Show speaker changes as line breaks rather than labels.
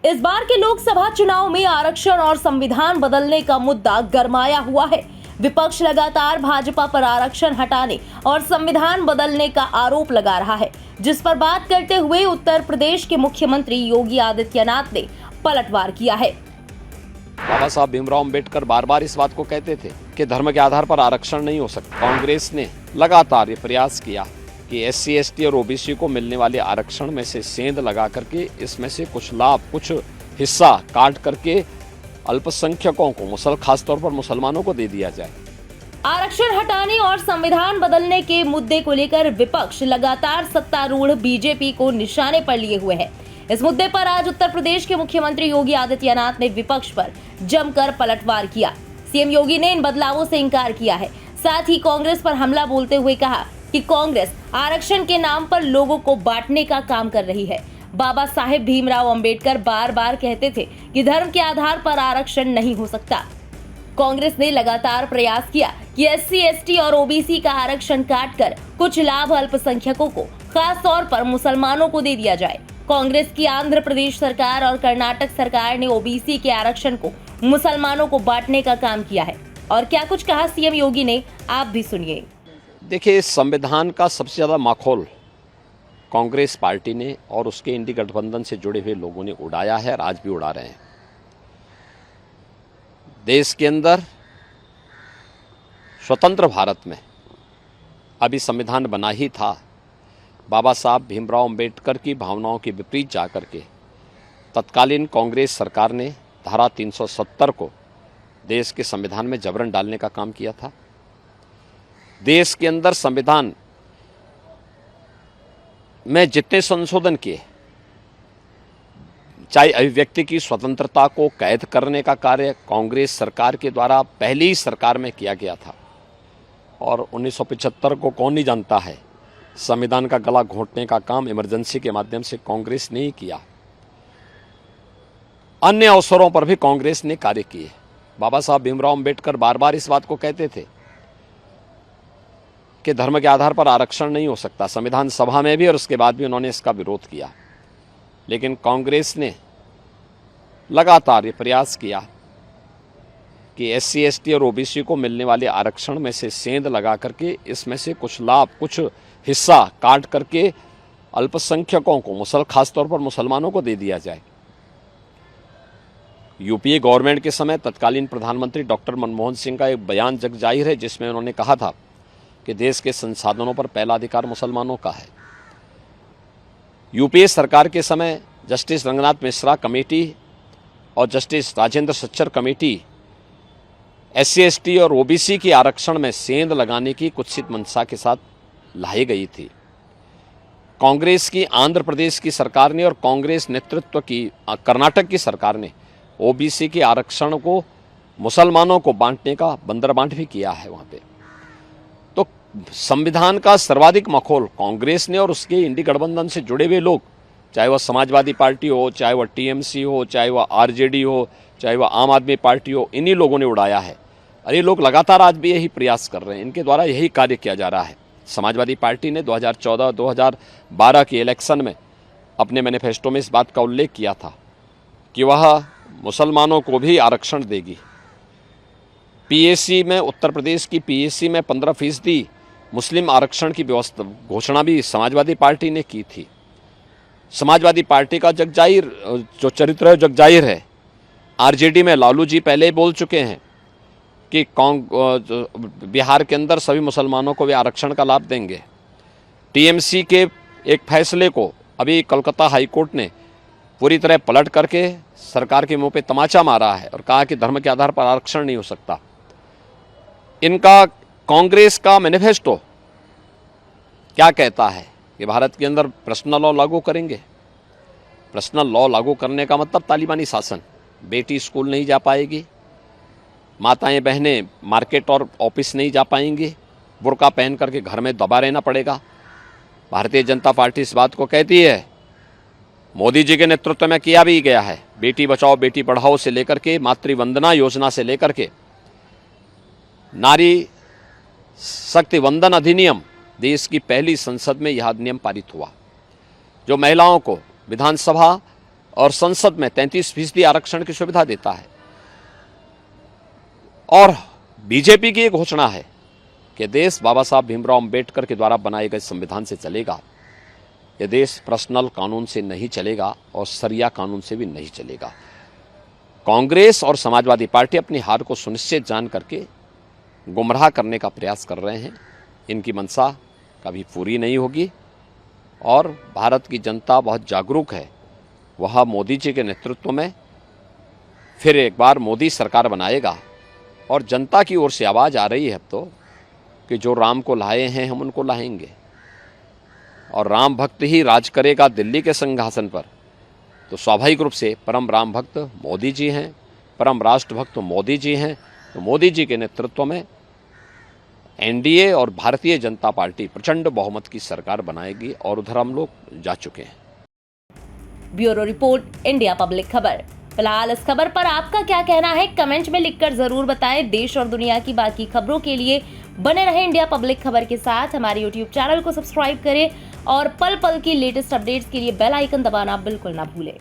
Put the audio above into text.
इस बार के लोकसभा चुनाव में आरक्षण और संविधान बदलने का मुद्दा गरमाया हुआ है। विपक्ष लगातार भाजपा पर आरक्षण हटाने और संविधान बदलने का आरोप लगा रहा है, जिस पर बात करते हुए उत्तर प्रदेश के मुख्यमंत्री योगी आदित्यनाथ ने पलटवार किया है।
बाबा साहब भीमराव अंबेडकर बार बार इस बात को कहते थे कि धर्म के आधार पर आरक्षण नहीं हो सकता। कांग्रेस ने लगातार ये प्रयास किया कि एससी, एसटी और ओबीसी को मिलने वाले आरक्षण में से सेंध लगा करके इसमें से कुछ लाभ, कुछ हिस्सा काट करके अल्पसंख्यकों को, खासतौर पर मुसलमानों को दे दिया जाए।
आरक्षण हटाने और संविधान बदलने के मुद्दे को लेकर विपक्ष लगातार सत्तारूढ़ बीजेपी को निशाने पर लिए हुए है। इस मुद्दे पर आज उत्तर प्रदेश के मुख्यमंत्री योगी आदित्यनाथ ने विपक्ष पर जमकर पलटवार किया। सीएम योगी ने इन बदलावों से इंकार किया है। साथ ही कांग्रेस पर हमला बोलते हुए कहा कि कांग्रेस आरक्षण के नाम पर लोगों को बांटने का काम कर रही है। बाबा साहेब भीमराव अंबेडकर बार बार कहते थे कि धर्म के आधार पर आरक्षण नहीं हो सकता। कांग्रेस ने लगातार प्रयास किया कि एससी, एसटी और ओबीसी का आरक्षण काटकर कुछ लाभ अल्पसंख्यकों को, खास तौर पर मुसलमानों को दे दिया जाए। कांग्रेस की आंध्र प्रदेश सरकार और कर्नाटक सरकार ने ओबीसी के आरक्षण को मुसलमानों को बांटने का काम किया है। और क्या कुछ कहा सीएम योगी ने, आप भी सुनिए।
देखिए, संविधान का सबसे ज्यादा माखौल कांग्रेस पार्टी ने और उसके इंडी गठबंधन से जुड़े हुए लोगों ने उड़ाया है और आज भी उड़ा रहे हैं। देश के अंदर स्वतंत्र भारत में अभी संविधान बना ही था। बाबा साहब भीमराव अंबेडकर की भावनाओं के विपरीत जाकर के तत्कालीन कांग्रेस सरकार ने धारा 370 को देश के संविधान में जबरन डालने का काम किया था। देश के अंदर संविधान में जितने संशोधन किए, चाहे अभिव्यक्ति की स्वतंत्रता को कैद करने का कार्य कांग्रेस सरकार के द्वारा पहली ही सरकार में किया गया था। और 1975 को कौन नहीं जानता है, संविधान का गला घोंटने का काम इमरजेंसी के माध्यम से कांग्रेस ने ही किया। अन्य अवसरों पर भी कांग्रेस ने कार्य किए। बाबा साहब भीमराव अंबेडकर बार बार इस बात को कहते थे कि धर्म के आधार पर आरक्षण नहीं हो सकता। संविधान सभा में भी और उसके बाद भी उन्होंने इसका विरोध किया। लेकिन कांग्रेस ने लगातार ये प्रयास किया कि एससी, एसटी और ओबीसी को मिलने वाले आरक्षण में से सेंध लगा करके इसमें से कुछ लाभ, कुछ हिस्सा काट करके अल्पसंख्यकों को, खासतौर पर मुसलमानों को दे दिया जाए। यूपीए गवर्नमेंट के समय तत्कालीन प्रधानमंत्री डॉक्टर मनमोहन सिंह का एक बयान जग जाहिर है, जिसमें उन्होंने कहा था कि देश के संसाधनों पर पहला अधिकार मुसलमानों का है। यूपीए सरकार के समय जस्टिस रंगनाथ मिश्रा कमेटी और justice Rajendra Sachar committee SC, ST और ओबीसी के आरक्षण में सेंध लगाने की कुत्सित मंशा के साथ लाई गई थी। कांग्रेस की आंध्र प्रदेश की सरकार ने और कांग्रेस नेतृत्व की कर्नाटक की सरकार ने ओबीसी के आरक्षण को मुसलमानों को बांटने का बंदरबांट भी किया है वहां पे। तो संविधान का सर्वाधिक मखौल कांग्रेस ने और उसके इंडी गठबंधन से जुड़े हुए लोग, चाहे वह समाजवादी पार्टी हो, चाहे वह टीएमसी हो, चाहे वह आरजेडी हो, चाहे वह आम आदमी पार्टी हो, इन्हीं लोगों ने उड़ाया है। और ये लोग लगातार आज भी यही प्रयास कर रहे हैं, इनके द्वारा यही कार्य किया जा रहा है। समाजवादी पार्टी ने 2014-2012 के इलेक्शन में अपने मैनिफेस्टो में इस बात का उल्लेख किया था कि वह मुसलमानों को भी आरक्षण देगी। पीएससी में, उत्तर प्रदेश की पीएससी में 15% मुस्लिम आरक्षण की व्यवस्था घोषणा भी समाजवादी पार्टी ने की थी। समाजवादी पार्टी का जगजाहिर जो चरित्र है, जगजाहिर है। आरजेडी में लालू जी पहले ही बोल चुके हैं कि बिहार के अंदर सभी मुसलमानों को वे आरक्षण का लाभ देंगे। टीएमसी के एक फैसले को अभी कोलकाता हाईकोर्ट ने पूरी तरह पलट करके सरकार के मुंह पे तमाचा मारा है और कहा कि धर्म के आधार पर आरक्षण नहीं हो सकता। इनका कांग्रेस का मैनिफेस्टो क्या कहता है कि भारत के अंदर पर्सनल लॉ लागू करेंगे। पर्सनल लॉ लागू करने का मतलब तालिबानी शासन। बेटी स्कूल नहीं जा पाएगी, माताएं बहनें मार्केट और ऑफिस नहीं जा पाएंगी, बुर्का पहन करके घर में दबा रहना पड़ेगा। भारतीय जनता पार्टी इस बात को कहती है, मोदी जी के नेतृत्व में किया भी गया है। बेटी बचाओ बेटी पढ़ाओ से लेकर के मातृवंदना योजना से लेकर के नारी शक्ति वंदन अधिनियम, देश की पहली संसद में यह अधिनियम पारित हुआ जो महिलाओं को विधानसभा और संसद में 33% आरक्षण की सुविधा देता है। और बीजेपी की एक घोषणा है कि देश बाबा साहब भीमराव अंबेडकर के द्वारा बनाए गए संविधान से चलेगा। ये देश पर्सनल कानून से नहीं चलेगा और शरिया कानून से भी नहीं चलेगा। कांग्रेस और समाजवादी पार्टी अपनी हार को सुनिश्चित जान करके गुमराह करने का प्रयास कर रहे हैं। इनकी मंशा कभी पूरी नहीं होगी और भारत की जनता बहुत जागरूक है। वह मोदी जी के नेतृत्व में फिर एक बार मोदी सरकार बनाएगा और जनता की ओर से आवाज़ आ रही है अब तो कि जो राम को लाए हैं हम उनको लाएंगे और राम भक्त ही राज करेगा दिल्ली के सिंहासन पर। तो स्वाभाविक रूप से परम राम भक्त मोदी जी हैं, परम राष्ट्र भक्त मोदी जी हैं। तो मोदी जी के नेतृत्व में एनडीए और भारतीय जनता पार्टी प्रचंड बहुमत की सरकार बनाएगी और उधर हम लोग जा चुके हैं।
ब्यूरो रिपोर्ट, इंडिया पब्लिक खबर। फिलहाल इस खबर पर आपका क्या कहना है, कमेंट में लिखकर जरूर बताएं। देश और दुनिया की बाकी खबरों के लिए बने रहें इंडिया पब्लिक खबर के साथ। हमारे YouTube चैनल को सब्सक्राइब करें और पल पल की लेटेस्ट अपडेट्स के लिए बेल आइकन दबाना बिल्कुल ना भूलें।